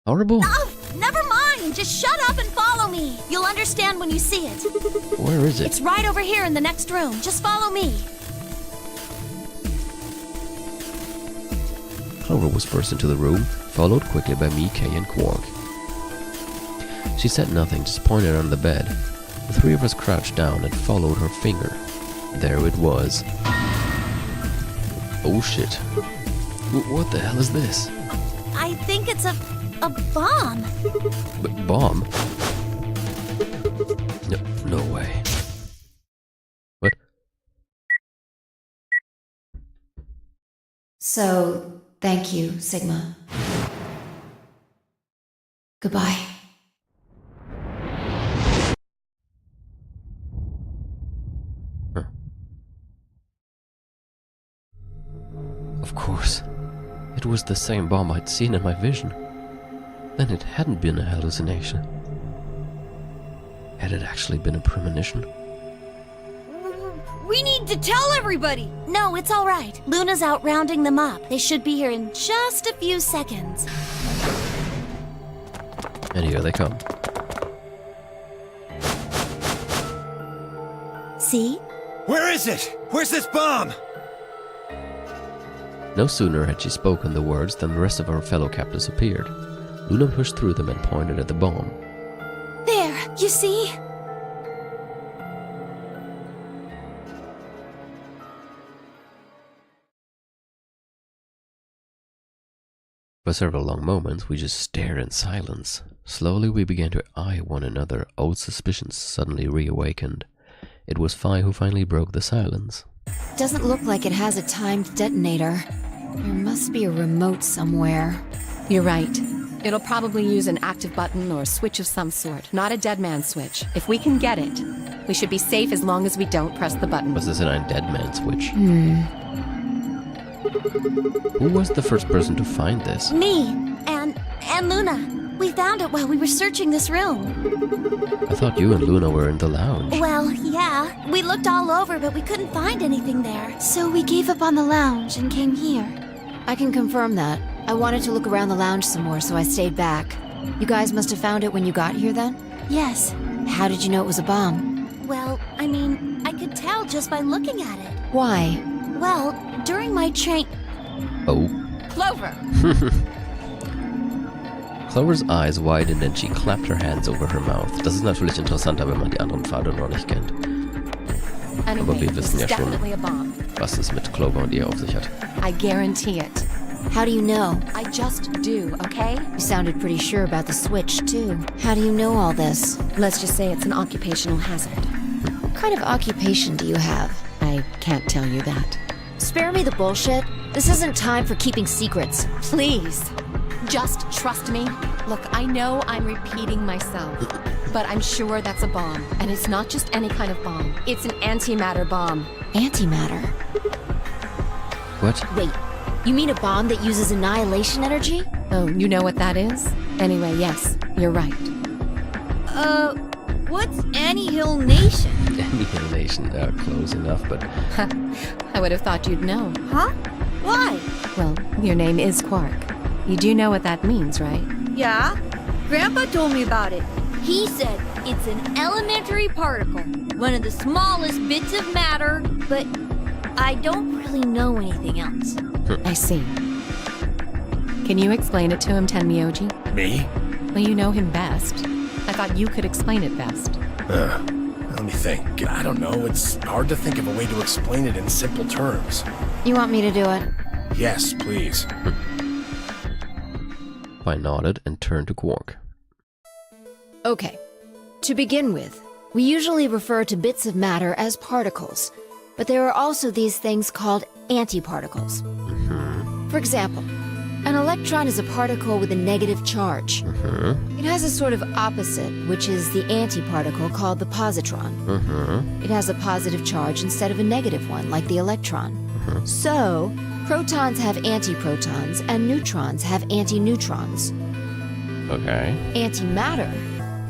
Horrible? Oh, never mind. Just shut up and follow me. You'll understand when you see it. Where is it? It's right over here in the next room. Just follow me. Clover was first into the room, followed quickly by me, Kay, and Quark. She said nothing, just pointed on the bed. The three of us crouched down and followed her finger. There it was. Oh shit. What the hell is this? I think it's a bomb. Bomb? No way. What? So, thank you, Sigma. Goodbye. Huh. Of course. It was the same bomb I'd seen in my vision. Then it hadn't been a hallucination. Had it actually been a premonition? We need to tell everybody. No, it's all right. Luna's out rounding them up. They should be here in just a few seconds. And here they come. See? Where is it? Where's this bomb? No sooner had she spoken the words than the rest of her fellow captives appeared. Luna pushed through them and pointed at the bomb. There, you see? For several long moments, we just stared in silence. Slowly, we began to eye one another. Old suspicions suddenly reawakened. It was Fi who finally broke the silence. Doesn't look like it has a timed detonator. There must be a remote somewhere. You're right. It'll probably use an active button or switch of some sort, not a dead man switch. If we can get it, we should be safe as long as we don't press the button. Was this a dead man switch? Who was the first person to find this? Me and Luna. We found it while we were searching this room. I thought you and Luna were in the lounge. Well, yeah. We looked all over, but we couldn't find anything there. So we gave up on the lounge and came here. I can confirm that. I wanted to look around the lounge some more, so I stayed back. You guys must have found it when you got here then? Yes. How did you know it was a bomb? Well, I mean, I could tell just by looking at it. Why? Well, during my train... Oh. Clover! Clovers eyes widened and she clapped her hands over her mouth. Das ist natürlich interessanter, wenn man die anderen Pfade noch nicht kennt. Anyway, Aber wir this wissen is ja schon, definitely a bomb. was es mit Clover und ihr auf sich hat. I guarantee it. How do you know? I just do, okay? You sounded pretty sure about the switch, too. How do you know all this? Let's just say it's an occupational hazard. What kind of occupation do you have? I can't tell you that. Spare me the bullshit. This isn't time for keeping secrets. Please, just trust me. Look, I know I'm repeating myself, but I'm sure that's a bomb. And it's not just any kind of bomb. It's an antimatter bomb. Antimatter? What? Wait, you mean a bomb that uses annihilation energy? Oh, you know what that is? Anyway, yes, you're right. What's Anyhill Nation? Annihilation, close enough, but... I would have thought you'd know. Huh? Why? Well, your name is Quark. You do know what that means, right? Yeah? Grandpa told me about it. He said it's an elementary particle, one of the smallest bits of matter, but I don't really know anything else. I see. Can you explain it to him, Tenmyoji? Me? Well, you know him best. I thought you could explain it best. Let me think. I don't know. It's hard to think of a way to explain it in simple terms. You want me to do it? Yes, please. I nodded and turned to Quark. Okay. To begin with, we usually refer to bits of matter as particles, but there are also these things called antiparticles. For example, an electron is a particle with a negative charge. It has a sort of opposite, which is the antiparticle called the positron. It has a positive charge instead of a negative one, like the electron. So, protons have antiprotons, and neutrons have antineutrons. Okay. Antimatter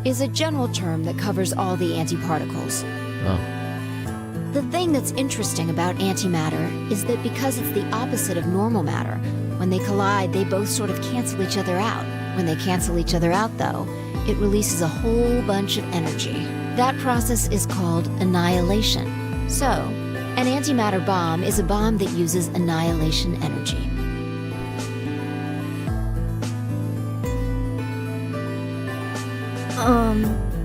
is a general term that covers all the antiparticles. Oh. The thing that's interesting about antimatter is that because it's the opposite of normal matter, When they collide, they both sort of cancel each other out. When they cancel each other out, though, it releases a whole bunch of energy. That process is called annihilation. So, an antimatter bomb is a bomb that uses annihilation energy.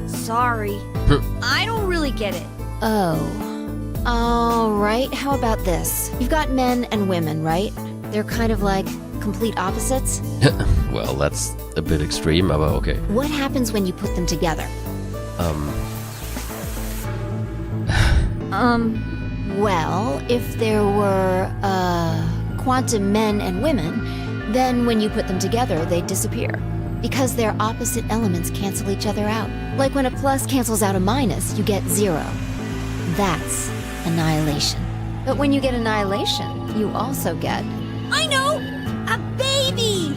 Sorry. I don't really get it. Oh. All right, how about this? You've got men and women, right? They're kind of like complete opposites. Well, that's a bit extreme, aber okay. What happens when you put them together? Well, if there were, quantum men and women, then when you put them together, they'd disappear. Because their opposite elements cancel each other out. Like when a plus cancels out a minus, you get 0. That's annihilation. But when you get annihilation, you also get... I know! A baby!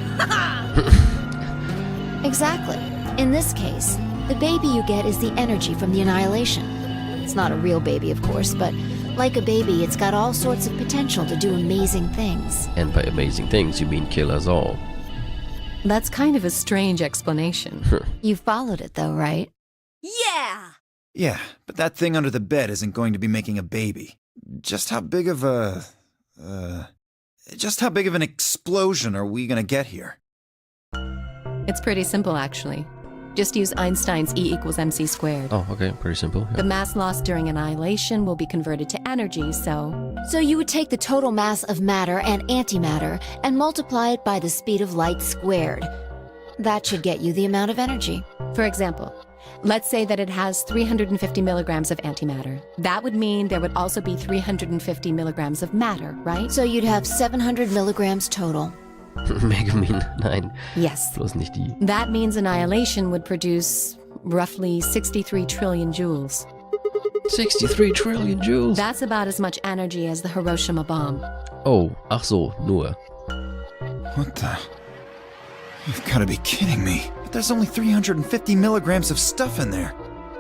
Exactly. In this case, the baby you get is the energy from the annihilation. It's not a real baby, of course, but like a baby, it's got all sorts of potential to do amazing things. And by amazing things, you mean kill us all. That's kind of a strange explanation. You followed it though, right? Yeah! Yeah, but that thing under the bed isn't going to be making a baby. Just how big of an explosion are we gonna get here? It's pretty simple, actually. Just use Einstein's E = mc squared. Oh, okay, pretty simple. The Yeah. mass lost during annihilation will be converted to energy, so... So you would take the total mass of matter and antimatter and multiply it by the speed of light squared. That should get you the amount of energy. For example, let's say that it has 350 milligrams of antimatter. That would mean there would also be 350 milligrams of matter, right? So you'd have 700 milligrams total. Megamin, nein. Yes. Bloß nicht die. That means annihilation would produce roughly 63 trillion joules. 63 trillion joules. That's about as much energy as the Hiroshima bomb. Oh, ach so, nur. What the? You've got to be kidding me. But there's only 350 milligrams of stuff in there.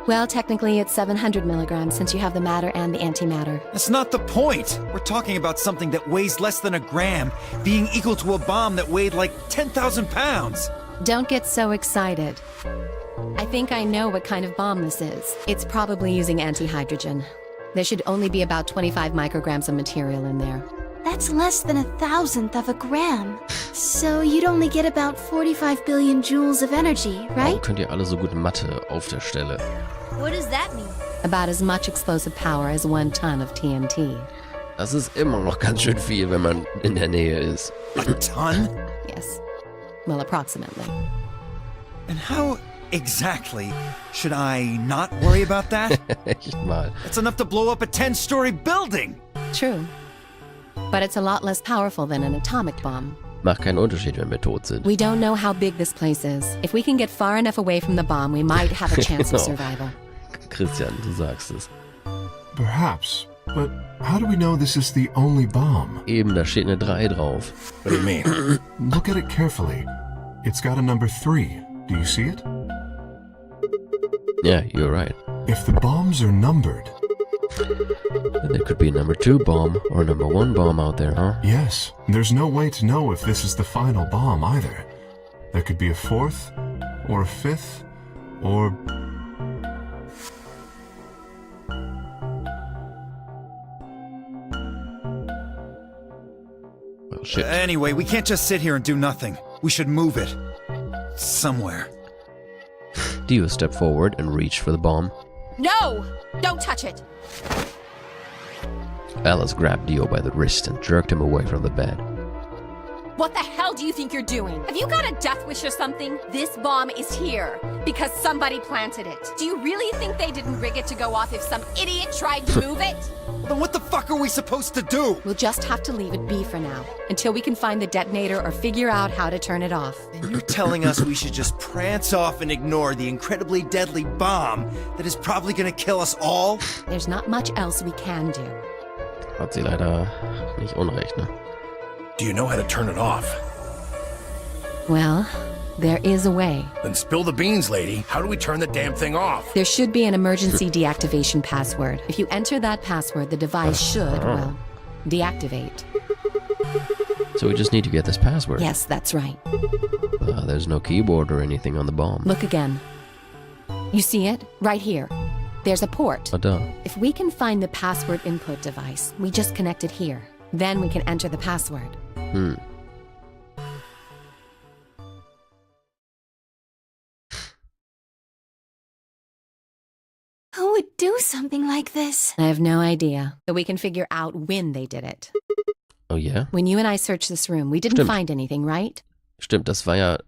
Well, technically it's 700 milligrams since you have the matter and the antimatter. That's not the point. We're talking about something that weighs less than a gram, being equal to a bomb that weighed like 10,000 pounds. Don't get so excited. I think I know what kind of bomb this is. It's probably using antihydrogen. There should only be about 25 micrograms of material in there. That's less than 1,000th of a gram. So you'd only get about 45 billion joules of energy, Warum right? könnt ihr alle so gut Mathe auf der Stelle? What does that mean? About as much explosive power as 1 ton of TNT. Das ist immer noch ganz schön viel, wenn man in der Nähe ist. A ton? Yes. Well, approximately. And how exactly should I not worry about that? Echt mal. That's enough to blow up a 10-story building. True. But it's a lot less powerful than an atomic bomb. Macht keinen Unterschied, wenn wir tot sind. We don't know how big this place is. If we can get far enough away from the bomb, we might have a chance of Genau. survival. Christian, du sagst es. Perhaps, but how do we know this is the only bomb? Eben, da steht eine 3 drauf. What do you mean? Look at it carefully. It's got a number 3. Do you see it? Yeah, you're right. If the bombs are numbered, Then there could be a number 2 bomb or a number 1 bomb out there, huh? yes, there's no way to know if this is the final bomb either. There could be a 4th, or a 5th, or... Well, shit. Anyway, we can't just sit here and do nothing. We should move it. Somewhere. Dio stepped forward and reached for the bomb. No! Don't touch it! Alice grabbed Dio by the wrist and jerked him away from the bed. What the hell do you think you're doing? Have you got a death wish or something? This bomb is here because somebody planted it. Do you really think they didn't rig it to go off if some idiot tried to move it? Then what the fuck are we supposed to do? We'll just have to leave it be for now, until we can find the detonator or figure out how to turn it off. And you're telling us we should just prance off and ignore the incredibly deadly bomb that is probably gonna kill us all? There's not much else we can do. Hat sie leider nicht unrecht, ne? Do you know how to turn it off? Well, there is a way. Then spill the beans, lady. How do we turn the damn thing off? There should be an emergency deactivation password. If you enter that password, the device should, well, deactivate. So we just need to get this password. Yes, that's right. There's no keyboard or anything on the bomb. Look again. You see it? Right here. There's a port. Oh, duh. If we can find the password input device, we just connect it here. Then we can enter the password. Who would do something like this? I have no idea, but we can figure out when they did it. Oh yeah? When you and I searched this room, we didn't Stimmt. find anything, right? Stimmt, das war ja,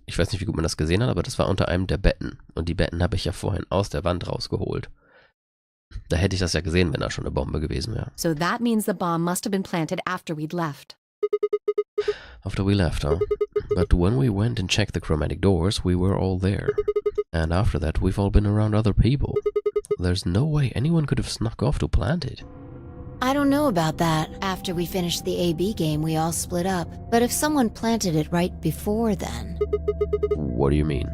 ich weiß nicht, wie gut man das gesehen hat, aber das war unter einem der Betten. Und die Betten habe ich ja vorhin aus der Wand rausgeholt. Da hätte ich das ja gesehen, wenn da schon eine Bombe gewesen wäre. So that means the bomb must have been planted after we'd left. After we left, huh? But when we went and checked the chromatic doors, we were all there. And after that, we've all been around other people. There's no way anyone could have snuck off to plant it. I don't know about that. After we finished the AB game, we all split up. But if someone planted it right before then... What do you mean?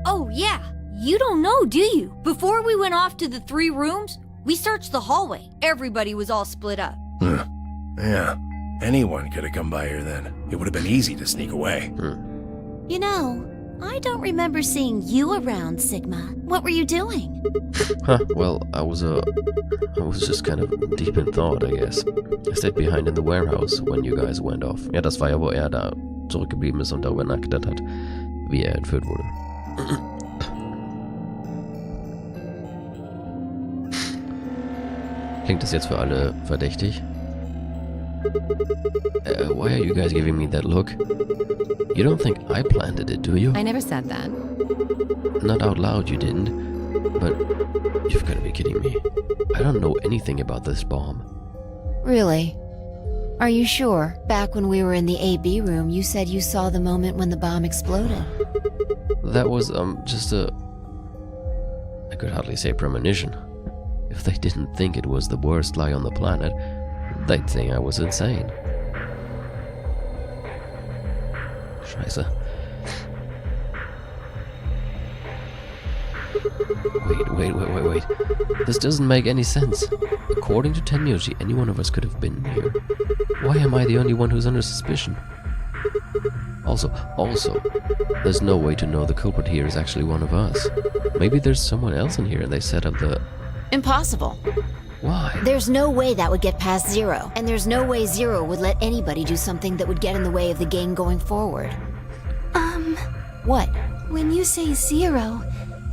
Oh, yeah. You don't know, do you? Before we went off to the 3 rooms, we searched the hallway. Everybody was all split up. Yeah. Anyone could have come by here then. It would have been easy to sneak away. You know, I don't remember seeing you around, Sigma. What were you doing? Huh, well, I was just kind of deep in thought, I guess. I stayed behind in the warehouse when you guys went off. Ja, das war ja, wo er da zurückgeblieben ist und darüber nachgedacht hat, wie er entführt wurde. Klingt das jetzt für alle verdächtig? Why are you guys giving me that look? You don't think I planted it, do you? I never said that. Not out loud, you didn't. But you've got to be kidding me. I don't know anything about this bomb. Really? Are you sure? Back when we were in the AB room, you said you saw the moment when the bomb exploded. That was, just a... I could hardly say premonition. If they didn't think it was the worst lie on the planet, they'd think I was insane. Scheiße. Wait. This doesn't make any sense. According to Tenmyoji, any one of us could have been here. Why am I the only one who's under suspicion? Also, there's no way to know the culprit here is actually one of us. Maybe there's someone else in here and they set up the... Impossible. Why? There's no way that would get past Zero. And there's no way Zero would let anybody do something that would get in the way of the game going forward. What? When you say Zero,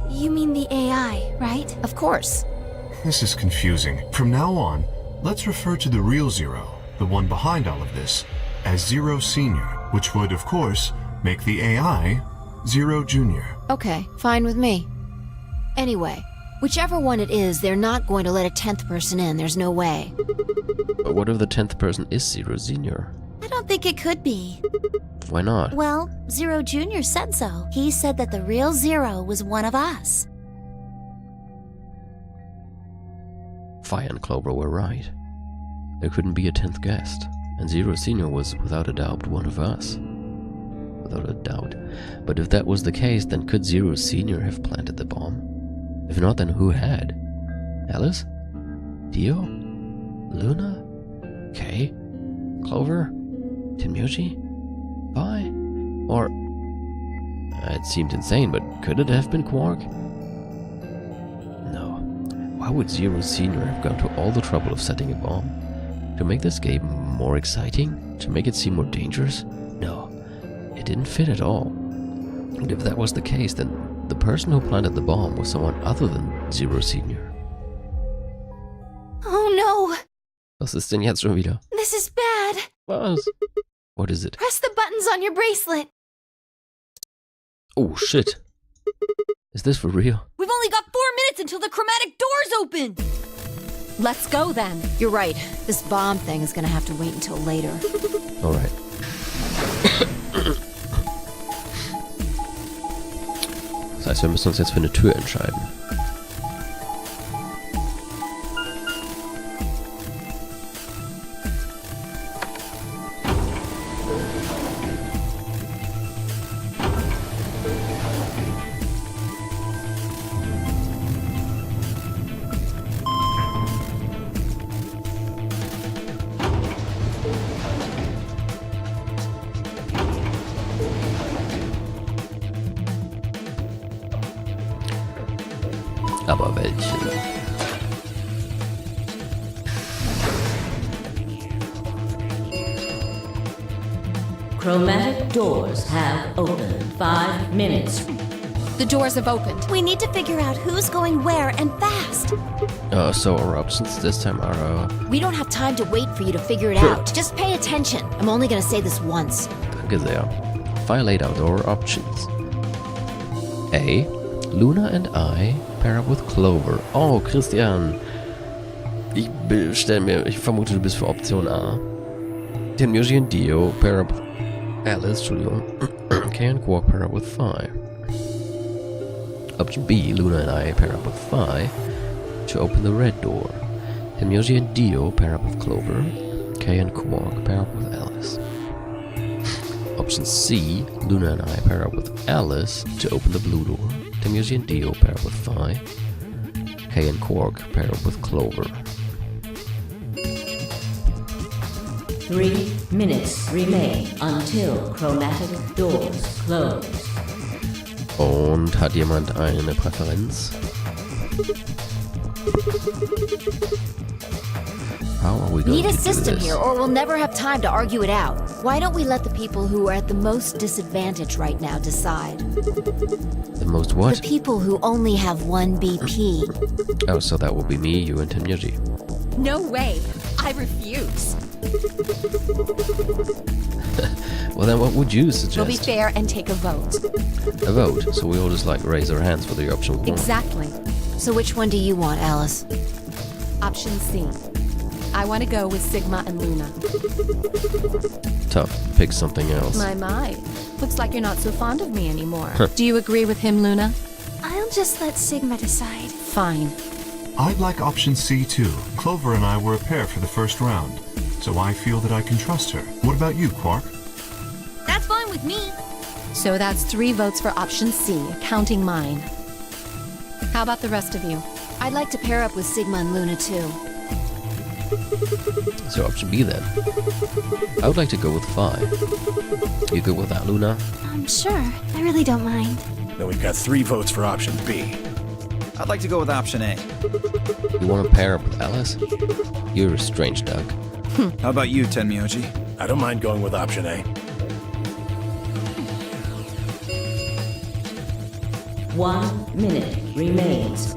you mean the AI, right? Of course. This is confusing. From now on, let's refer to the real Zero, the one behind all of this, as Zero Senior, which would, of course, make the AI Zero Junior. Okay, fine with me. Anyway, whichever one it is, they're not going to let a 10th person in. There's no way. But what if the 10th person is Zero Senior? I don't think it could be. Why not? Well, Zero Jr. said so. He said that the real Zero was one of us. Fire and Clover were right. There couldn't be a 10th guest, and Zero Senior was without a doubt one of us. Without a doubt. But if that was the case, then could Zero Senior have planted the bomb? If not, then who had? Alice? Dio? Luna? Kay? Clover? Tenmyoji? Vi? Or... It seemed insane, but could it have been Quark? No. Why would Zero Senior have gone to all the trouble of setting a bomb? To make this game more exciting? To make it seem more dangerous? No. It didn't fit at all. And if that was the case, then the person who planted the bomb was someone other than Zero Senior. Oh no! Was ist denn jetzt schon wieder? This is bad! Was? What is it? Press the buttons on your bracelet! Oh shit. Is this for real? We've only got 4 minutes until the chromatic doors open! Let's go then. You're right. This bomb thing is gonna have to wait until later. Alright. Das heißt, wir müssen uns jetzt für eine Tür entscheiden. Aber welche? Chromatic doors have opened. 5 minutes. The doors have opened. We need to figure out who's going where and fast. So our options this time are... We don't have time to wait for you to figure it out. Just pay attention. I'm only gonna say this once. Danke sehr. File laid out our options. A. Luna and I pair up with Clover. Oh, Christian. Ich vermute, du bist für Option A. Tenmuji and Dio pair up... Alice, Entschuldigung. Kay and Quark pair up with Phi. Option B, Luna and I pair up with Phi to open the red door. Tenmuji and Dio pair up with Clover. Kay and Quark pair up with Alice. Option C, Luna and I pair up with Alice to open the blue door. Tenmuji and Dio pair up with Phi. Kay and Quark pair up with Clover. 3 minutes remain until chromatic doors close. Und hat jemand eine Präferenz? How are we going Need a to do system this? here, or we'll never have time to argue it out. Why don't we let the people who are at the most disadvantage right now decide? The most what? The people who only have 1 BP. Oh, so that will be me, you, and Tenmuji. No way. I refuse. Well, then what would you suggest? We'll be fair and take a vote. A vote, so we all just like raise our hands for the option 1. Exactly. So which one do you want, Alice? Option C. I want to go with Sigma and Luna. Tough. Pick something else. My. Looks like you're not so fond of me anymore. Do you agree with him, Luna? I'll just let Sigma decide. Fine. I'd like option C too. Clover and I were a pair for the first round, so I feel that I can trust her. What about you, Quark? That's fine with me. So that's 3 votes for option C, counting mine. How about the rest of you? I'd like to pair up with Sigma and Luna too. So option B then. I would like to go with Phi. You good with that, Luna? Sure. I really don't mind. Then we've got 3 votes for option B. I'd like to go with option A. You want to pair up with Alice? You're a strange duck. How about you, Tenmyoji? I don't mind going with option A. 1 minute remains.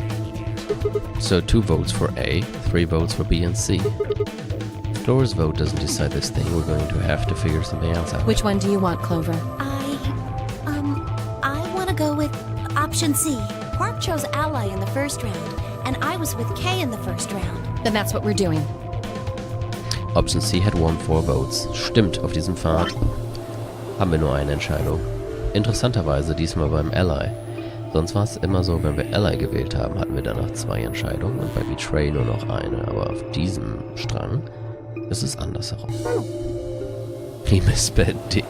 So 2 votes for A, 3 votes for B and C. If Clover's vote doesn't decide this thing, we're going to have to figure something else out. Which one do you want, Clover? I want to go with option C. Quark chose Ally in the first round, and I was with Kay in the first round. Then that's what we're doing. Option C hat won 4 votes. Stimmt, auf diesem Pfad haben wir nur eine Entscheidung. Interessanterweise diesmal beim Ally. Sonst war es immer so, wenn wir Ally gewählt haben, hatten wir danach 2 Entscheidungen und bei Betray nur noch eine. Aber auf diesem Strang ist es andersherum. Liebesbändig.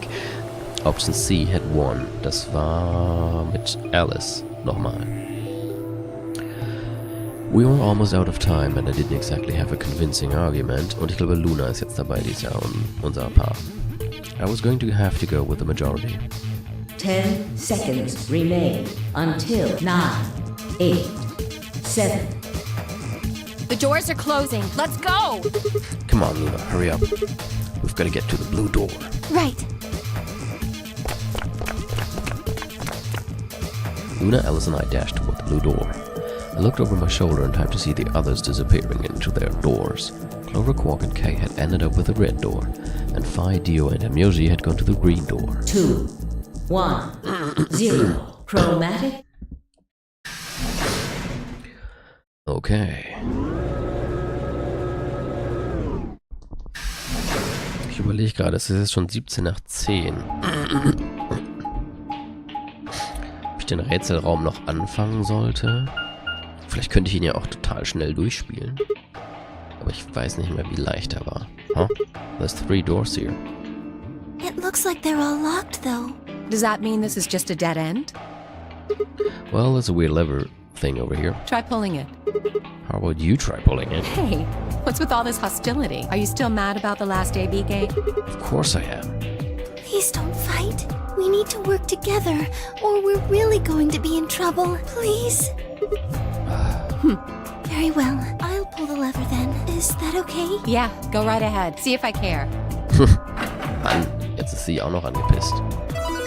Option C had won. Das war mit Alice nochmal. We were almost out of time and I didn't exactly have a convincing argument. Und ich glaube, Luna ist jetzt dabei, die ist ja unser Paar. I was going to have to go with the majority. 10 seconds remain until 9, 8, 7. The doors are closing. Let's go! Come on, Luna, hurry up. We've got to get to the blue door. Right. Luna, Alice, and I dashed toward the blue door. I looked over my shoulder in time to see the others disappearing into their doors. Clover, Quark, and Kay had ended up with the red door, and Phi, Dio, and Amyoji had gone to the green door. 2, 1, 0. Chromatic. Okay. Ich überlege gerade, es ist jetzt schon 17 nach 10. Ob ich den Rätselraum noch anfangen sollte? Vielleicht könnte ich ihn ja auch total schnell durchspielen. Aber ich weiß nicht mehr, wie leicht er war. Huh? There's 3 doors here. It looks like they're all locked, though. Does that mean this is just a dead end? Well, there's a weird lever thing over here. Try pulling it. How about you try pulling it? Hey, what's with all this hostility? Are you still mad about the last AB game? Of course I am. Please don't fight. We need to work together, or we're really going to be in trouble. Please? Very well. I'll pull the lever then. Is that okay? Yeah, go right ahead. See if I care. Mann, jetzt ist sie auch noch angepisst.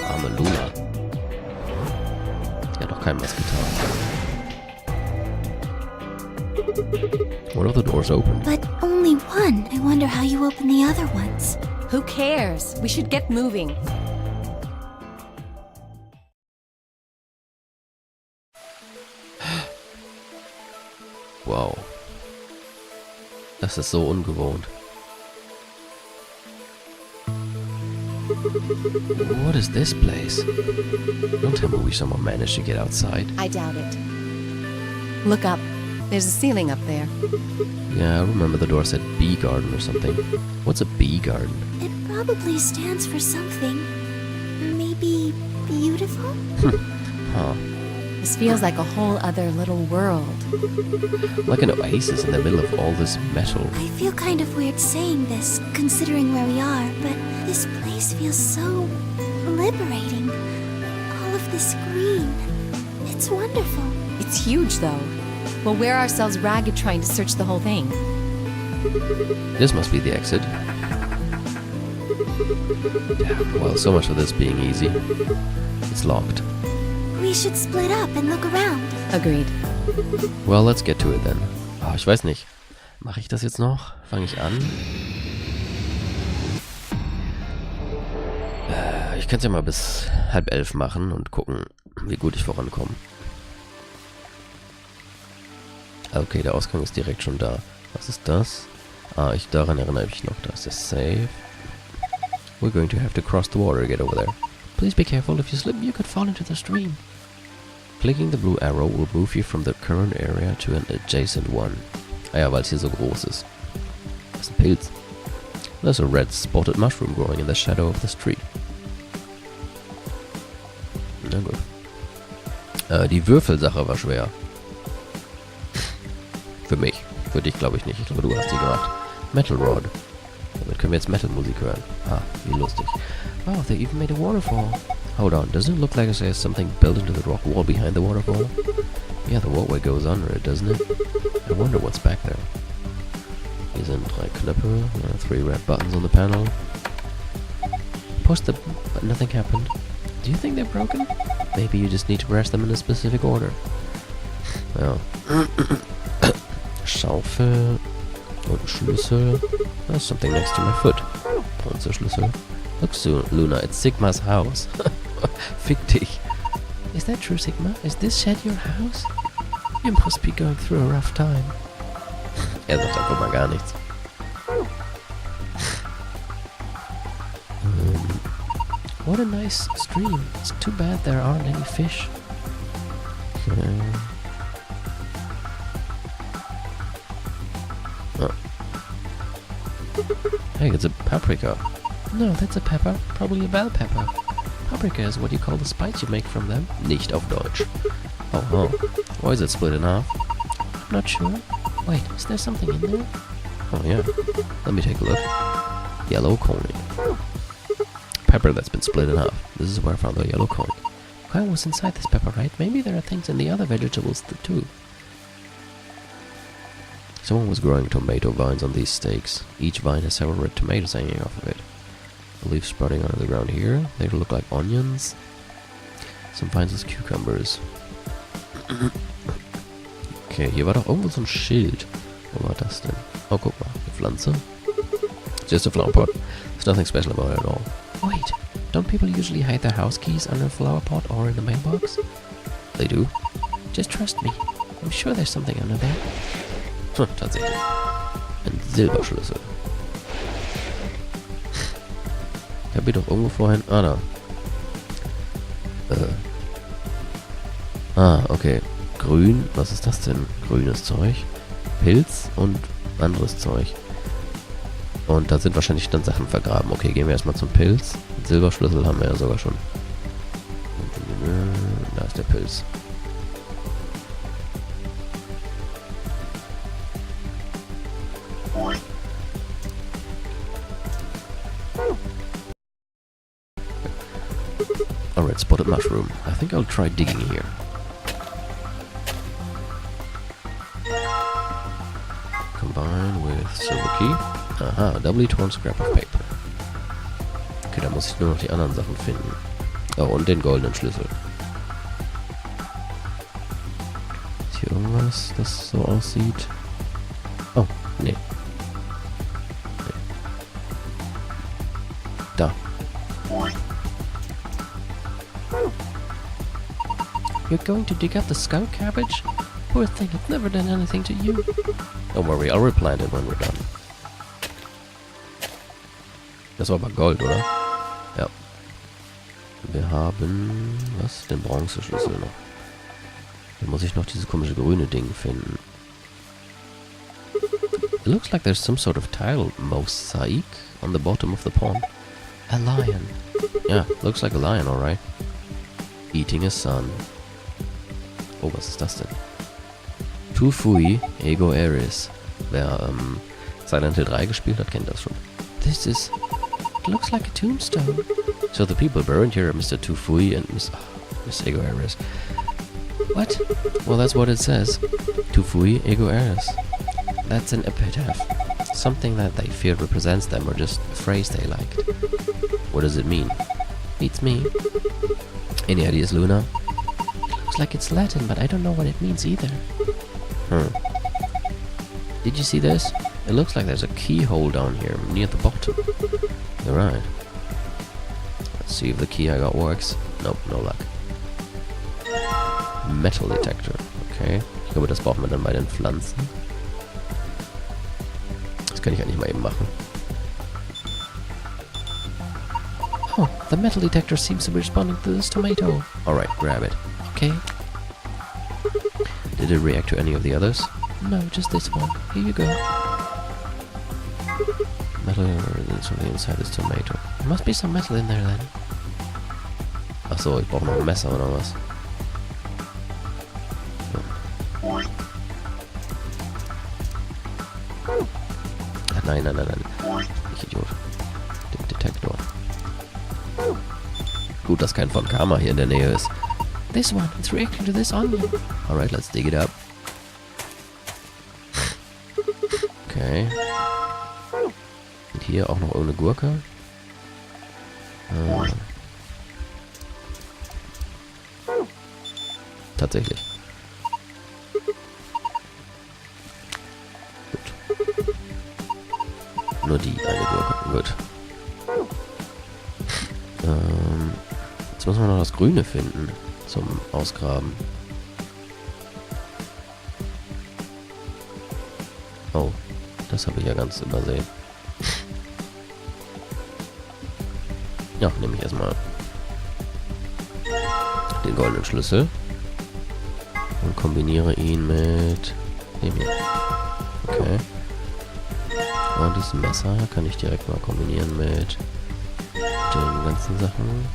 Arme Luna. Die hat doch keinem was getan. One of the doors open. But only one. I wonder how you open the other ones. Who cares? We should get moving. Wow. Das ist so ungewohnt. What is this place? Don't tell me we somehow managed to get outside. I doubt it. Look up. There's a ceiling up there. Yeah, I remember the door said bee garden or something. What's a bee garden? It probably stands for something. Maybe beautiful? Huh. This feels like a whole other little world. Like an oasis in the middle of all this metal. I feel kind of weird saying this, considering where we are, but this place feels so liberating. All of this green. It's wonderful. It's huge, though. We'll wear ourselves ragged trying to search the whole thing. This must be the exit. Damn, well, so much for this being easy. It's locked. We should split up and look around. Agreed. Well, let's get to it then. Oh, ich weiß nicht. Mache ich das jetzt noch? Fange ich an? Ich kann es ja mal bis 10:30 machen und gucken, wie gut ich vorankomme. Okay, der Ausgang ist direkt schon da. Was ist das? Ah, daran erinnere ich mich noch. Da ist der Save. We're going to have to cross the water to get over there. Please be careful. If you slip, you could fall into the stream. Clicking the blue arrow will move you from the current area to an adjacent one. Ah ja, weil es hier so groß ist. Das ist ein Pilz. There's a red spotted mushroom growing in the shadow of the street. Na gut. Die Würfelsache war schwer. Für mich. Für dich glaube ich nicht. Ich glaube, du hast die gemacht. Metal Rod. Damit können wir jetzt Metal-Musik hören. Ah, wie lustig. Wow, they even made a waterfall. Hold on, doesn't it look like there's something built into the rock wall behind the waterfall? Yeah, the walkway goes under it, doesn't it? I wonder what's back there. Hier sind 3 Knöpfe, 3 red buttons on the panel. Push the... but nothing happened. Do you think they're broken? Maybe you just need to press them in a specific order. Ja. Schaufel und ein Schlüssel. There's something next to my foot. Schlüssel. Look soon, Luna, it's Sigma's house. Fick dich. Is that true, Sigma? Is this shed your house? You must be going through a rough time. Er sagt einfach mal gar nichts. What a nice stream. It's too bad there aren't any fish. Hey, it's a paprika. No, that's a pepper. Probably a bell pepper. Paprika is what you call the spice you make from them. Nicht auf Deutsch. Oh. Why is it split in half? I'm not sure. Wait, is there something in there? Oh yeah. Let me take a look. Yellow coin. Pepper that's been split in half. This is where I found the yellow coin. Coin was inside this pepper, right? Maybe there are things in the other vegetables too. Someone was growing tomato vines on these stakes. Each vine has several red tomatoes hanging off of it. The leaves sprouting out of the ground here. They look like onions. Some vines with cucumbers. Okay, hier war doch irgendwo so ein Schild. Wo war das denn? Oh, guck mal. Eine Pflanze. Just a flower pot. There's nothing special about it at all. Wait, don't people usually hide their house keys under a flower pot or in a mailbox? They do. Just trust me. I'm sure there's something under there. Tatsächlich. Ein Silberschlüssel. Ich hab hier doch irgendwo vorhin... Ah, da. Okay. Grün. Was ist das denn? Grünes Zeug. Pilz und anderes Zeug. Und da sind wahrscheinlich dann Sachen vergraben. Okay, gehen wir erstmal zum Pilz. Den Silberschlüssel haben wir ja sogar schon. Da ist der Pilz. Alright, spotted mushroom. I think I'll try digging here. Combine with silver key. Aha, doubly torn scrap of paper. Okay, da muss ich nur noch die anderen Sachen finden. Oh, und den goldenen Schlüssel. Ist hier irgendwas, das so aussieht? Oh, nee. Da. You're going to dig up the skunk cabbage? Poor thing, it's never done anything to you. Don't worry, I'll replant it when we're done. Das war aber Gold, oder? Ja. Wir haben... was? Den Bronzeschlüssel noch. Dann muss ich noch dieses komische grüne Ding finden. It looks like there's some sort of tile mosaic on the bottom of the pond. A lion. Yeah, looks like a lion, alright. Eating a sun. Oh, was ist das denn? Tu fui, ego eris. Wer Silent Hill 3 gespielt hat, kennt das schon. This is... it looks like a tombstone. So the people buried here are Mr. Tu Fui and Miss Ego Eris. What? Well, that's what it says. Tu Fui, ego eris. That's an epitaph. Something that they feel represents them or just a phrase they liked. What does it mean? Beats me. Any ideas, Luna? Looks like it's Latin, but I don't know what it means either. Did you see this? It looks like there's a keyhole down here near the bottom. You're right. Let's see if the key I got works. Nope, no luck. Metal Detector. Okay. Ich glaube, das brauchen wir dann bei den Pflanzen. Das kann ich eigentlich mal eben machen. Oh, the metal detector seems to be responding to this tomato. Alright, grab it. Okay. Did it react to any of the others? No, just this one. Here you go. Metal something inside this tomato. There must be some metal in there then. Ach so, ich brauche noch ein Messer oder was? Ach, nein. Ich Idiot. Den Detektor. Gut, dass kein von Karma hier in der Nähe ist. This one, it's reacting to this onion. Alright, let's dig it up. Okay. Und hier auch noch irgendeine Gurke. Tatsächlich. Gut. Nur die eine Gurke. Gut. Jetzt müssen wir noch das Grüne finden zum Ausgraben. Oh, das habe ich ja ganz übersehen. Ja, nehme ich erstmal den goldenen Schlüssel und kombiniere ihn mit dem hier. Okay. Und dieses Messer kann ich direkt mal kombinieren mit den ganzen Sachen.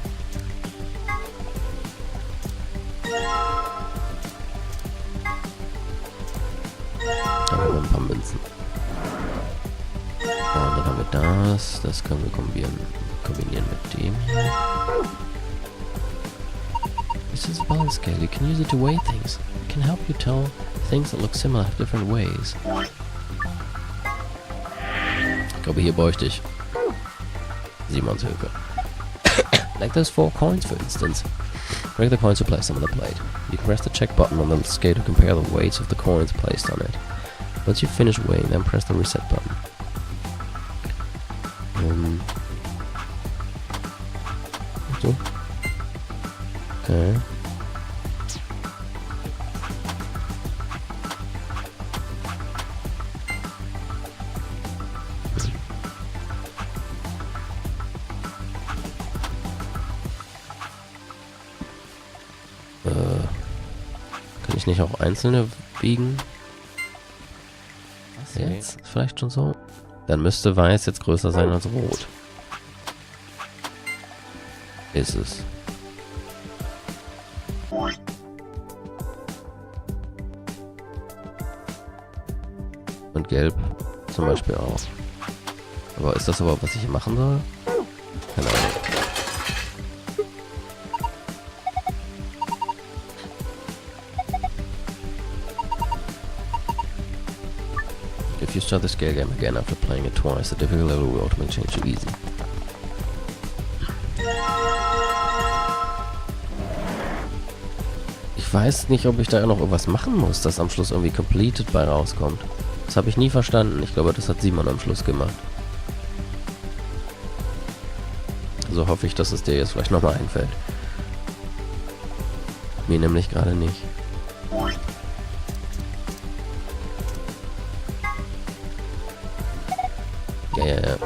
Da haben wir ein paar Münzen. Und dann haben wir das. Das können wir kombinieren mit dem hier. This is a balance scale. You can use it to weigh things. It can help you tell things that look similar have different ways. Ich glaube, hier bräuchte ich Simons Hilfe. Like those 4 coins, for instance. Break the coins to place them on the plate. You can press the check button on the scale to compare the weights of the coins placed on it. Once you finish weighing, then press the reset button. So. Okay. Kann ich nicht auch einzelne wiegen? Jetzt? Vielleicht schon so? Dann müsste Weiß jetzt größer sein als Rot. Ist es. Und Gelb zum Beispiel auch. Aber ist das aber, was ich hier machen soll? Keine Ahnung. If you start the scale game again after playing it twice, the difficult level will automatically change to easy. Ich weiß nicht, ob ich da noch irgendwas machen muss, dass am Schluss irgendwie completed bei rauskommt. Das habe ich nie verstanden. Ich glaube, das hat Simon am Schluss gemacht. So hoffe ich, dass es dir jetzt vielleicht nochmal einfällt. Mir nämlich gerade nicht. Ja.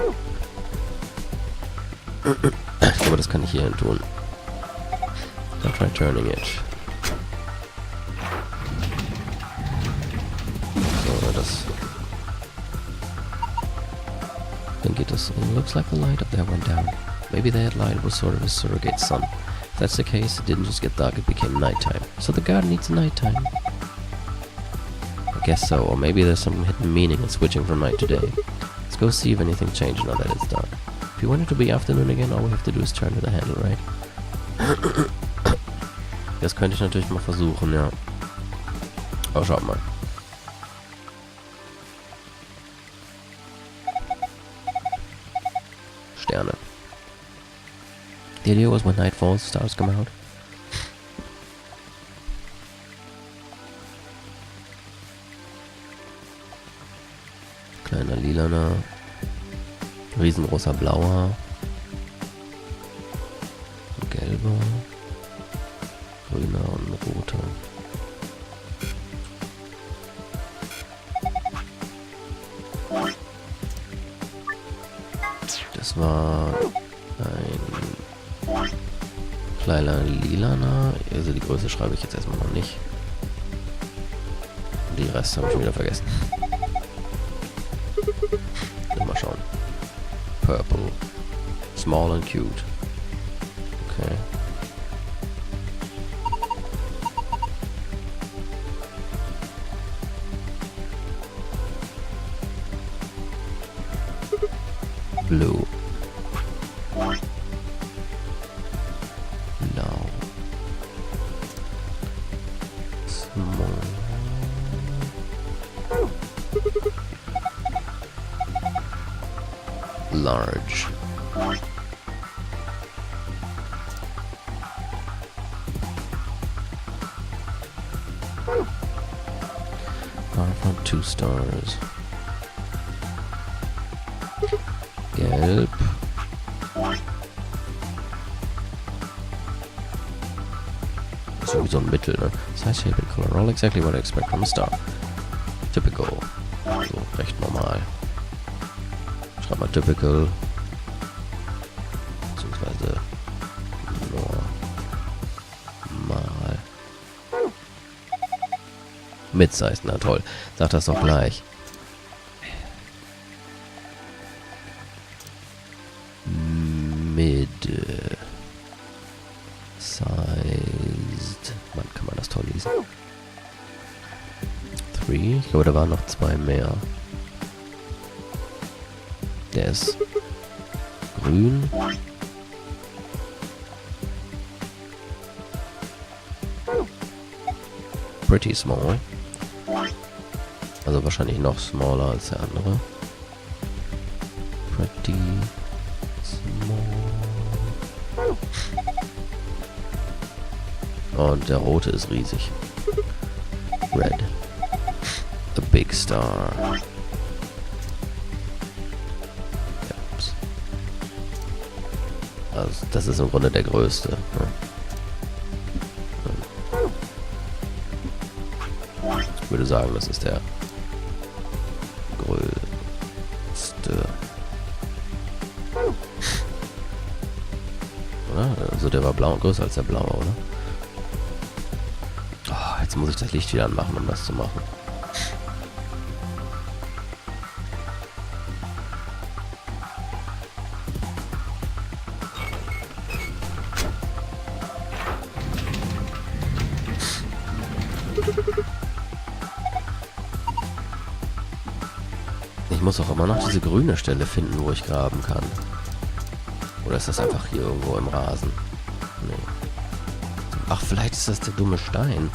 Ich glaube, das kann ich hier hin tun. I'll try turning it. So, das... Dann geht das... Looks like the light up there went down. Maybe that light was sort of a surrogate sun. If that's the case, it didn't just get dark, it became nighttime. So the garden needs nighttime. I guess so, or maybe there's some hidden meaning in switching from night to day. Let's go see if anything changed now that it's done. If you want it to be afternoon again, all we have to do is turn to the handle, right? Das könnte ich natürlich mal versuchen, ja. Aber schaut mal. Sterne. The idea was when night falls, stars come out. Kleiner lilaner, riesengroßer blauer, gelber, grüner und roter. Das war ein kleiner lilaner, also die Größe schreibe ich jetzt erstmal noch nicht. Die Rest habe ich wieder vergessen. Mal schauen. Purple. Small and cute. Okay. Blue. Blau. Small. Large. From 2 stars. Gelb. So ein Mittel, ne? Size, shape and color, all exactly what I expect from a star. Typical. So, recht normal. Schreib mal typical. Beziehungsweise normal. Mid-size, na toll. Sag das doch gleich. Mid-sized. Wann kann man das toll lesen? 3. Ich glaube, da waren noch 2 mehr. Der ist grün. Pretty small. Also wahrscheinlich noch smaller als der andere. Pretty small. Und der rote ist riesig. Red. A big star. Also das ist im Grunde der größte. Ne? Ich würde sagen, das ist der größte. Oder? Also der war blau, größer als der blaue, oder? Oh, jetzt muss ich das Licht wieder anmachen, um das zu machen. Ich muss auch immer noch diese grüne Stelle finden, wo ich graben kann. Oder ist das einfach hier irgendwo im Rasen? Nee. Ach, vielleicht ist das der dumme Stein.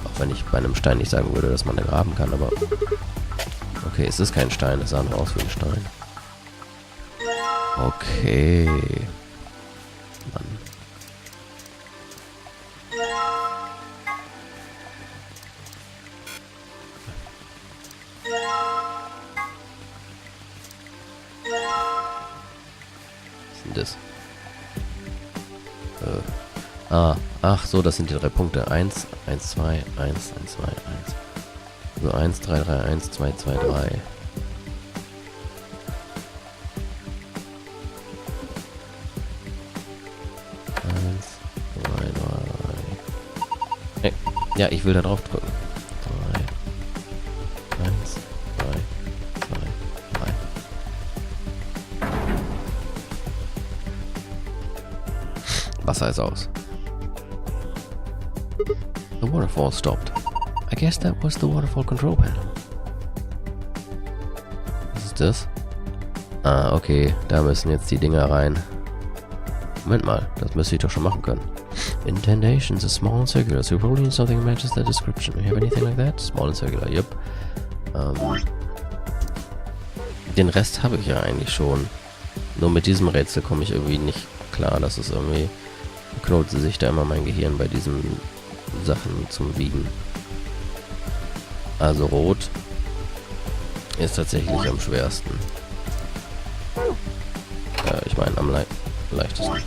Ach, Wenn ich bei einem Stein nicht sagen würde, dass man da graben kann, aber... Okay, es ist kein Stein, es sah nur aus wie ein Stein. Okay. Mann. Was ist denn das? Ach so, das sind die 3 Punkte. 1, 1, 2, 1, 1, 2, 1. So, 1, 3, 3, 1, 2, 2, 3. 1, 2, 3. Hey, ja, ich will da drauf drücken. 3, 1, 2, 3. Wasser ist aus. The waterfall stopped. I guess that was the waterfall control panel. Was ist das? Ah, okay. Da müssen jetzt die Dinger rein. Moment mal, das müsste ich doch schon machen können. Indentations are small and circular, so you probably need something that matches the description. Do you have anything like that? Small and circular, yep. Den Rest habe ich ja eigentlich schon. Nur mit diesem Rätsel komme ich irgendwie nicht klar. Das ist irgendwie... knotet sich da immer mein Gehirn bei diesen Sachen zum Wiegen. Also rot ist tatsächlich am schwersten. Ich meine am leichtesten.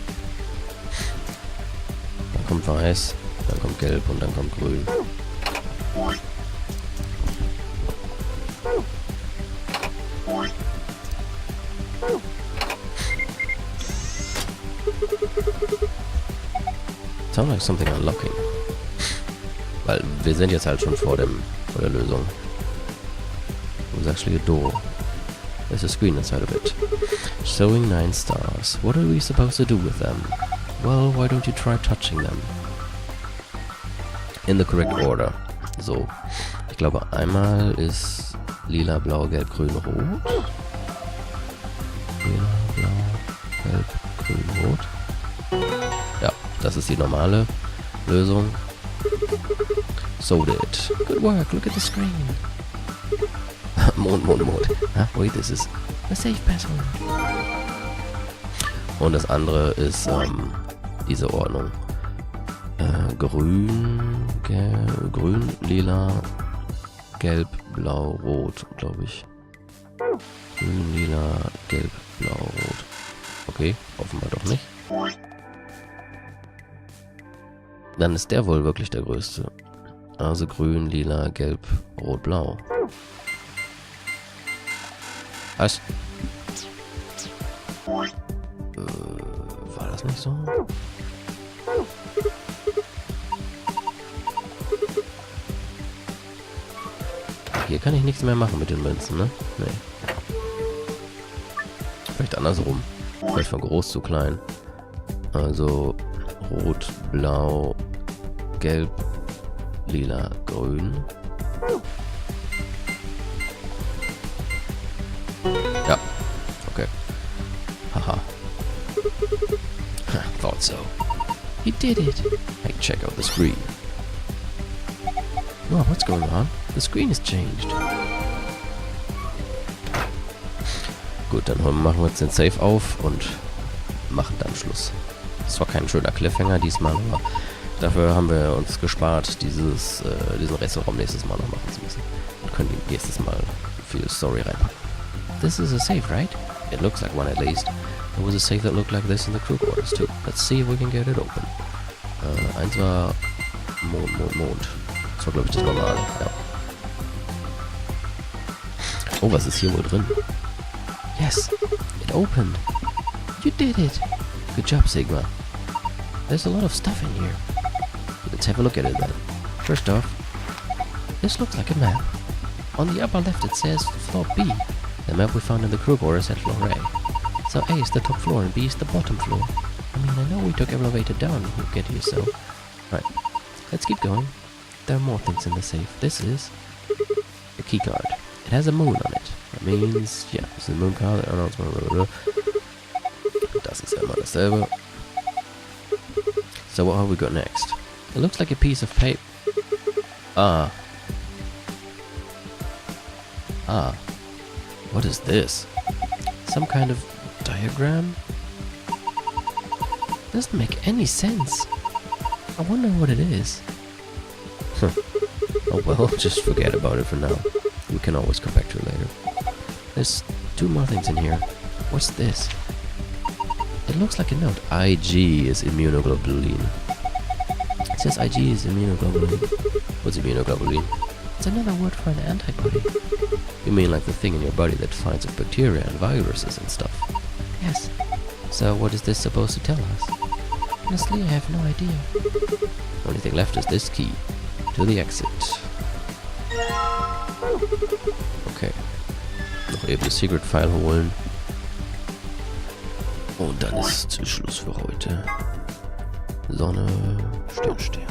Dann kommt weiß, dann kommt gelb und dann kommt grün. Sound like something unlocking. Weil wir sind jetzt halt schon vor der Lösung. It was actually a door. There's a screen inside of it. Showing 9 stars. What are we supposed to do with them? Well, why don't you try touching them? In the correct order. So. Ich glaube, einmal ist lila, blau, gelb, grün, rot. Lila, blau, gelb, grün, rot. Ja, das ist die normale Lösung. So did. Good work, look at the screen. Mond. Ah, wait, this is a safe password. Und das andere ist diese Ordnung. Grün, lila, gelb, blau, rot, glaube ich. Grün, lila, gelb, blau, rot. Okay, offenbar doch nicht. Dann ist der wohl wirklich der größte. Also grün, lila, gelb, rot, blau. Was? War das nicht so? Hier kann ich nichts mehr machen mit den Münzen, ne? Nee. Vielleicht andersrum. Vielleicht von groß zu klein. Also rot, blau, gelb, lila, grün. Ja, okay. Haha. Thought so. You did it. Hey, check out the screen. Oh, what's going on? The screen has changed. Gut, dann machen wir jetzt den Safe auf und machen dann Schluss. Das war kein schöner Cliffhanger diesmal, aber dafür haben wir uns gespart, diesen Rätselraum nächstes Mal noch machen zu müssen. Und können nächstes Mal viel Story reinpacken. This is a safe, right? It looks like one at least. There was a safe that looked like this in the crew quarters too. Let's see if we can get it open. Eins war Mond. Das war, glaube ich, das normale. Ja. Oh, was ist hier wohl drin? Yes, it opened. You did it. Good job, Sigma. There's a lot of stuff in here. Let's have a look at it then. First off, this looks like a map. On the upper left it says floor B. The map we found in the crew quarters at floor A. So A is the top floor and B is the bottom floor. I mean, I know we took elevator down to get here, so... Right, let's keep going. There are more things in the safe. This is a key card. It has a moon on it. That means, yeah, it's a moon card. Das ist immer dasselbe. So what have we got next? It looks like a piece of paper. Ah. Ah. What is this? Some kind of diagram? Doesn't make any sense. I wonder what it is. Oh well, just forget about it for now. We can always come back to it later. There's 2 more things in here. What's this? It looks like a note. IG is immunoglobulin. It says IG is immunoglobulin. What's immunoglobulin? It's another word for an antibody. You mean like the thing in your body that finds out bacteria and viruses and stuff? Yes. So what is this supposed to tell us? Honestly, I have no idea. Only thing left is this key. To the exit. Okay. Noch eben das Secret File holen. Und dann ist Schluss für heute. Sonne, Stern, Stern.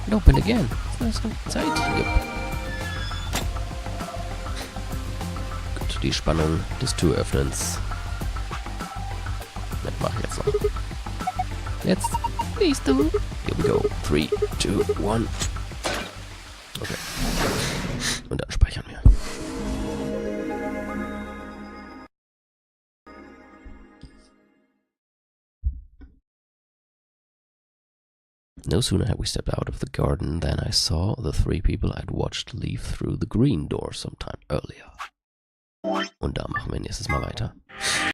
And open again. Ist noch Zeit? Yep. Gut, die Spannung des Türöffnens. Das mache ich jetzt noch. Jetzt. Please do. Here we go. 3, 2, 1. Okay. Und dann speichern wir. No sooner had we stepped out of the garden than I saw the 3 people I'd watched leave through the green door sometime earlier. Und da machen wir nächstes Mal weiter.